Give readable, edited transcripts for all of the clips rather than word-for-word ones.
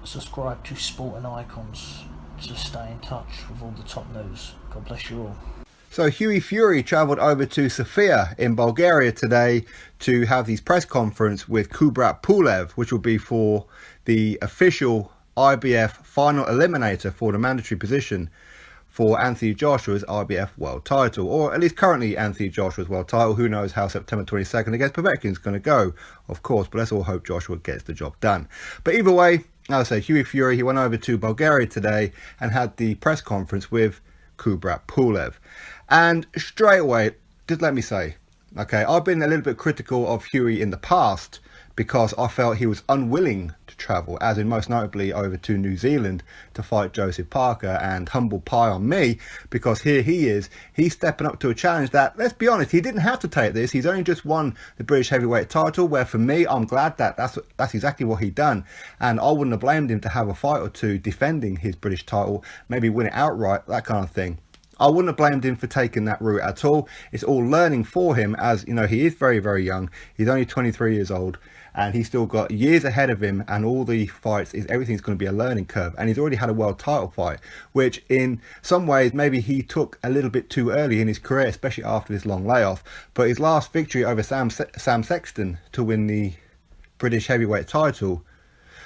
subscribe to Sporting Icons to stay in touch with all the top news. God bless you all. So Hughie Fury travelled over to Sofia in Bulgaria today to have his press conference with KUBRAT PULEV, which will be for the official IBF final eliminator for the mandatory position for Anthony Joshua's IBF world title, or at least currently Anthony Joshua's world title. Who knows how September 22nd against Povetkin is going to go, of course, but let's all hope Joshua gets the job done. But either way, as I say, Hughie Fury, he went over to Bulgaria today and had the press conference with KUBRAT PULEV. And straight away, just let me say, okay, I've been a little bit critical of Hughie in the past because I felt he was unwilling to travel, as in most notably over to New Zealand to fight Joseph Parker, and humble pie on me, because here he is, he's stepping up to a challenge that, let's be honest, he didn't have to take this. He's only just won the British heavyweight title, where for me, I'm glad that that's exactly what he done, and I wouldn't have blamed him to have a fight or two defending his British title, maybe win it outright, that kind of thing. I wouldn't have blamed him for taking that route at all. It's all learning for him, as you know, he is very, very young. He's only 23 years old, and he's still got years ahead of him, and all the fights, everything's going to be a learning curve. And he's already had a world title fight, which in some ways maybe he took a little bit too early in his career, especially after this long layoff. But his last victory over Sam Sexton to win the British heavyweight title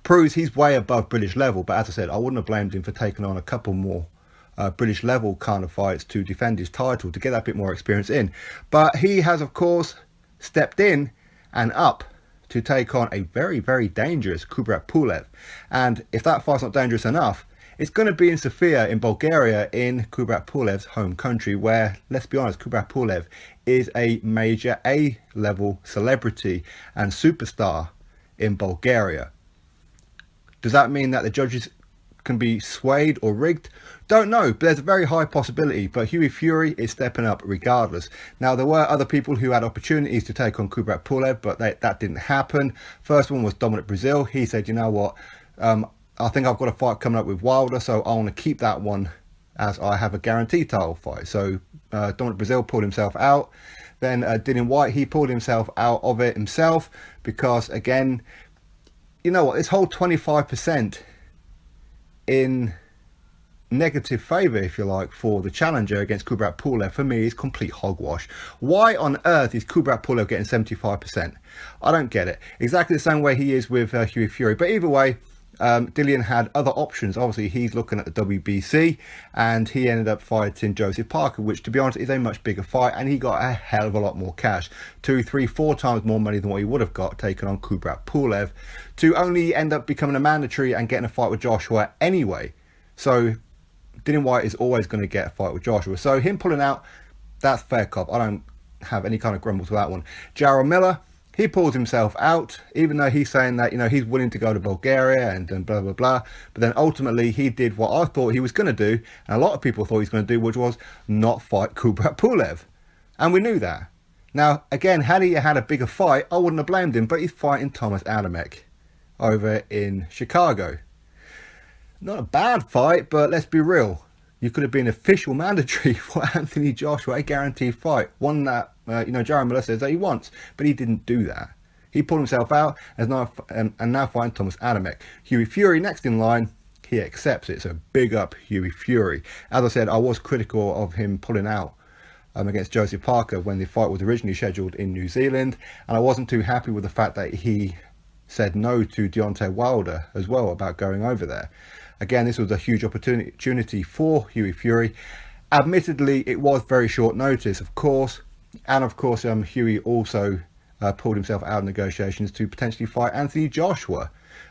proves he's way above British level. But as I said, I wouldn't have blamed him for taking on a couple more British level kind of fights to defend his title, to get that bit more experience in. But he has, of course, stepped in and up to take on a very, very dangerous KUBRAT PULEV. And if that fight's not dangerous enough, it's going to be in Sofia in Bulgaria, in KUBRAT PULEV's home country, where, let's be honest, KUBRAT PULEV is a major A-level celebrity and superstar in Bulgaria. Does that mean that the judges can be swayed or rigged? Don't know, but there's a very high possibility. But Hughie Fury is stepping up regardless. Now, there were other people who had opportunities to take on KUBRAT PULEV, but that didn't happen. First one was Dominic Brazil. He said, you know what, I think I've got a fight coming up with Wilder, so I want to keep that one as I have a guaranteed title fight. So Dominic Brazil pulled himself out. Then Dillian Whyte, he pulled himself out of it himself, because again, you know what, this whole 25% in negative favour, if you like, for the challenger against KUBRAT PULEV, for me, is complete hogwash. Why on earth is KUBRAT PULEV getting 75%? I don't get it. Exactly the same way he is with Hughie Fury. But either way, Dillian had other options. Obviously, he's looking at the WBC, and he ended up fighting Joseph Parker, which, to be honest, is a much bigger fight, and he got a hell of a lot more cash. 2, 3, 4 times more money than what he would have got taking on KUBRAT PULEV, to only end up becoming a mandatory and getting a fight with Joshua anyway. So Dillian Whyte is always going to get a fight with Joshua. So him pulling out, that's fair cop. I don't have any kind of grumbles with that one. Jarrell Miller, he pulls himself out, even though he's saying that, you know, he's willing to go to Bulgaria and blah, blah, blah. But then ultimately he did what I thought he was going to do, and a lot of people thought he was going to do, which was not fight KUBRAT PULEV. And we knew that. Now, again, had he had a bigger fight, I wouldn't have blamed him, but he's fighting Thomas Adamek over in Chicago. Not a bad fight, but let's be real. You could have been official mandatory for Anthony Joshua, a guaranteed fight. One that, Jarrell Miller says that he wants, but he didn't do that. He pulled himself out and now fighting Thomas Adamek. Hughie Fury next in line, he accepts it. So big up Hughie Fury. As I said, I was critical of him pulling out against Joseph Parker when the fight was originally scheduled in New Zealand, and I wasn't too happy with the fact that he said no to Deontay Wilder as well about going over there. Again, this was a huge opportunity for Hughie Fury. Admittedly, it was very short notice, of course. And of course, Hughie also pulled himself out of negotiations to potentially fight Anthony Joshua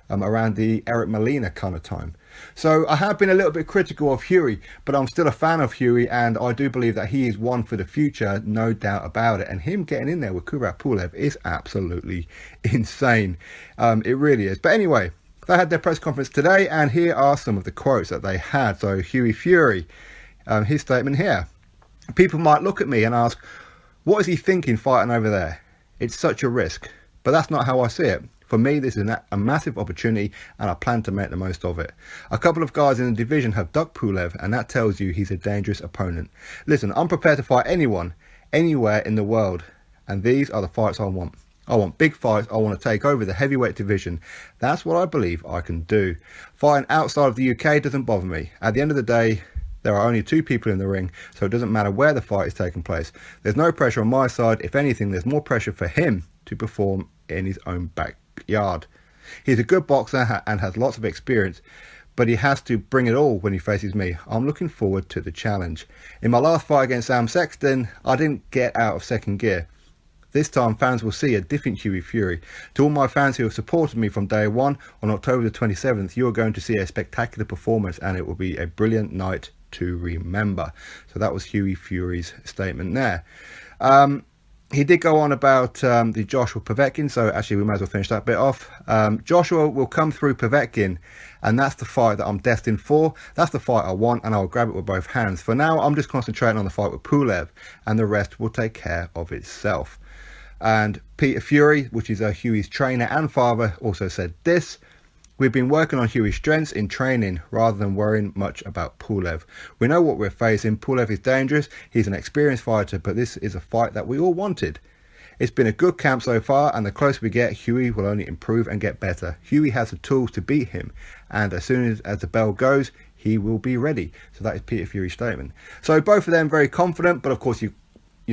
around the Eric Molina kind of time. So I have been a little bit critical of Hughie, but I'm still a fan of Hughie, and I do believe that he is one for the future, no doubt about it. And him getting in there with KUBRAT PULEV is absolutely insane. It really is. But anyway, they had their press conference today, and here are some of the quotes that they had. So Hughie Fury, his statement here. People might look at me and ask, what is he thinking fighting over there? It's such a risk. But that's not how I see it. For me, this is a massive opportunity, and I plan to make the most of it. A couple of guys in the division have ducked Pulev, and that tells you he's a dangerous opponent. Listen, I'm prepared to fight anyone, anywhere in the world, and these are the fights I want. I want big fights. I want to take over the heavyweight division. That's what I believe I can do. Fighting outside of the UK doesn't bother me. At the end of the day, there are only 2 people in the ring, so it doesn't matter where the fight is taking place. There's no pressure on my side. If anything, there's more pressure for him to perform in his own backyard. He's a good boxer and has lots of experience, but he has to bring it all when he faces me. I'm looking forward to the challenge. In my last fight against Sam Sexton, I didn't get out of second gear. This time, fans will see a different Hughie Fury. To all my fans who have supported me from day one, on October the 27th, you are going to see a spectacular performance, and it will be a brilliant night to remember. So that was Hughie Fury's statement there. He did go on about the Joshua Povetkin, so actually we might as well finish that bit off. Joshua will come through Povetkin, and that's the fight that I'm destined for. That's the fight I want, and I'll grab it with both hands. For now, I'm just concentrating on the fight with Pulev, and the rest will take care of itself. And Peter Fury, which is Hughie's trainer and father, also said this: we've been working on Hughie's strengths in training rather than worrying much about Pulev. We know what we're facing. Pulev is dangerous. He's an experienced fighter, but this is a fight that we all wanted. It's been a good camp so far, and the closer we get, Hughie will only improve and get better. Hughie has the tools to beat him, and as soon as the bell goes, he will be ready. So that is Peter Fury's statement. So both of them very confident, but of course you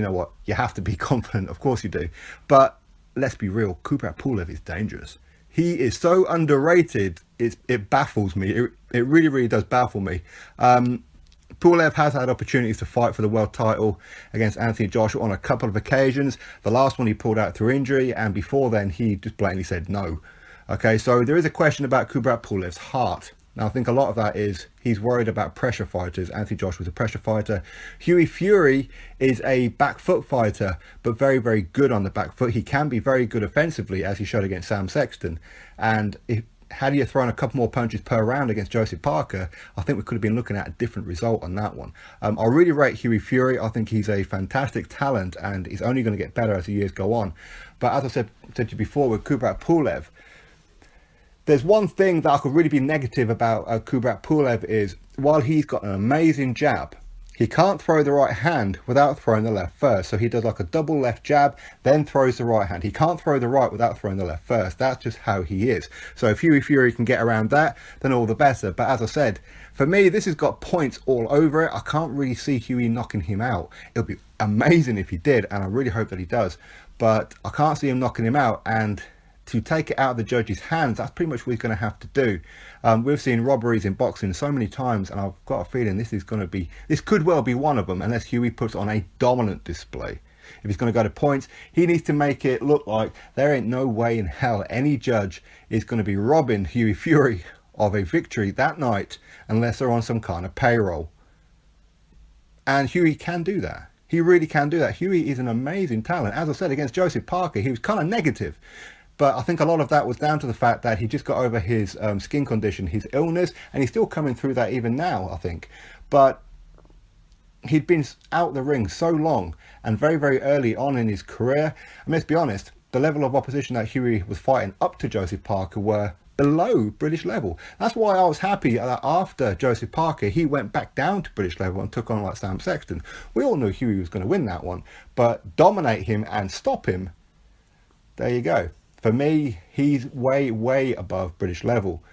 know what, you have to be confident, of course you do. But let's be real, KUBRAT Pulev is dangerous. He is so underrated, it baffles me. It really, really does baffle me. Pulev has had opportunities to fight for the world title against Anthony Joshua on a couple of occasions. The last one he pulled out through injury, and before then he just blatantly said no. Okay, so there is a question about KUBRAT Pulev's heart. Now, I think a lot of that is he's worried about pressure fighters. Anthony Joshua is a pressure fighter. Hughie Fury is a back foot fighter, but very, very good on the back foot. He can be very good offensively, as he showed against Sam Sexton. And had he thrown a couple more punches per round against Joseph Parker, I think we could have been looking at a different result on that one. I really rate Hughie Fury. I think he's a fantastic talent, and he's only going to get better as the years go on. But as I said to you before with KUBRAT Pulev, there's one thing that I could really be negative about KUBRAT Pulev is, while he's got an amazing jab, he can't throw the right hand without throwing the left first. So he does like a double left jab, then throws the right hand. He can't throw the right without throwing the left first. That's just how he is. So if Hughie Fury can get around that, then all the better. But as I said, for me, this has got points all over it. I can't really see Hughie knocking him out. It'll be amazing if he did, and I really hope that he does. But I can't see him knocking him out, and to take it out of the judge's hands, that's pretty much what he's going to have to do. We've seen robberies in boxing so many times, and I've got a feeling this could well be one of them, unless Hughie puts on a dominant display. If he's going to go to points, he needs to make it look like there ain't no way in hell any judge is going to be robbing Hughie Fury of a victory that night unless they're on some kind of payroll. And Hughie can do that. He really can do that. Hughie is an amazing talent. As I said, against Joseph Parker, he was kind of negative. But I think a lot of that was down to the fact that he just got over his skin condition, his illness, and he's still coming through that even now, I think. But he'd been out the ring so long and very, very early on in his career. And let's be honest, the level of opposition that Hughie was fighting up to Joseph Parker were below British level. That's why I was happy that after Joseph Parker, he went back down to British level and took on like Sam Sexton. We all knew Hughie was going to win that one, but dominate him and stop him, there you go. For me, he's way, way above British level.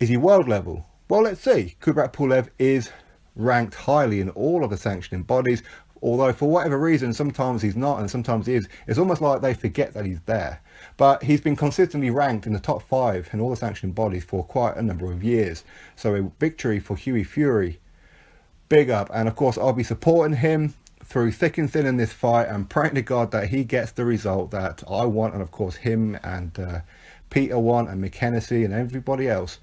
Is he world level? Well, let's see. KUBRAT Pulev is ranked highly in all of the sanctioning bodies, although for whatever reason, sometimes he's not and sometimes he is. It's almost like they forget that he's there. But he's been consistently ranked in the top 5 in all the sanctioning bodies for quite a number of years. So a victory for Hughie Fury. Big up. And of course, I'll be supporting him through thick and thin in this fight, and praying to God that he gets the result that I want, and of course him and Peter want, and Mick Hennessy and everybody else.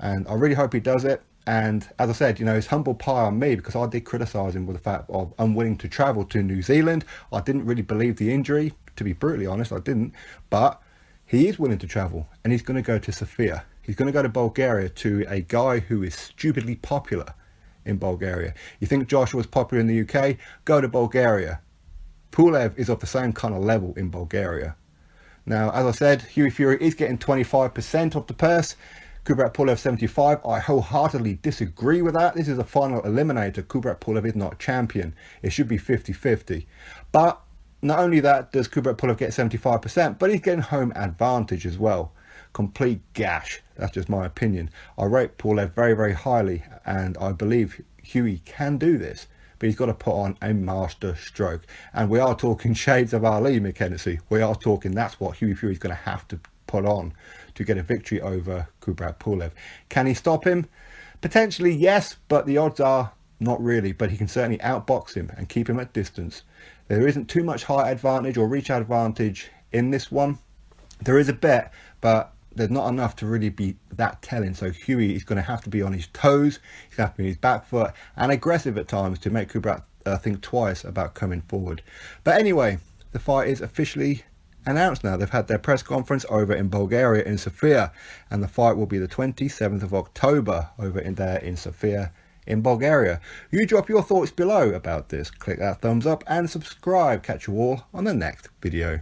And I really hope he does it. And as I said, you know, it's humble pie on me, because I did criticise him with the fact of unwilling to travel to New Zealand. I didn't really believe the injury, to be brutally honest, I didn't. But he is willing to travel, and he's going to go to Sofia. He's going to go to Bulgaria, to a guy who is stupidly popular in Bulgaria. You think Joshua was popular in the UK? Go to Bulgaria. Pulev is of the same kind of level in Bulgaria. Now, as I said, Hughie Fury is getting 25% of the purse. KUBRAT Pulev 75. I wholeheartedly disagree with that. This is a final eliminator. KUBRAT Pulev is not champion. It should be 50-50. But not only that does Kubrat Pulev get 75%, but he's getting home advantage as well. Complete gash. That's just my opinion. I rate Pulev very, very highly, and I believe Hughie can do this, but he's got to put on a master stroke. And we are talking shades of Ali, McKenzie. We are talking, that's what Hughie Fury's going to have to put on to get a victory over Kubrat Pulev. Can he stop him? Potentially, yes, but the odds are not really. But he can certainly outbox him and keep him at distance. There isn't too much height advantage or reach advantage in this one. There is a bit, but there's not enough to really be that telling. So Hughie is going to have to be on his toes. He's going to have to be on his back foot and aggressive at times to make Kubrat think twice about coming forward. But anyway, the fight is officially announced now. They've had their press conference over in Bulgaria in Sofia, and the fight will be the 27th of October over in there in Sofia in Bulgaria. You drop your thoughts below about this. Click that thumbs up and subscribe. Catch you all on the next video.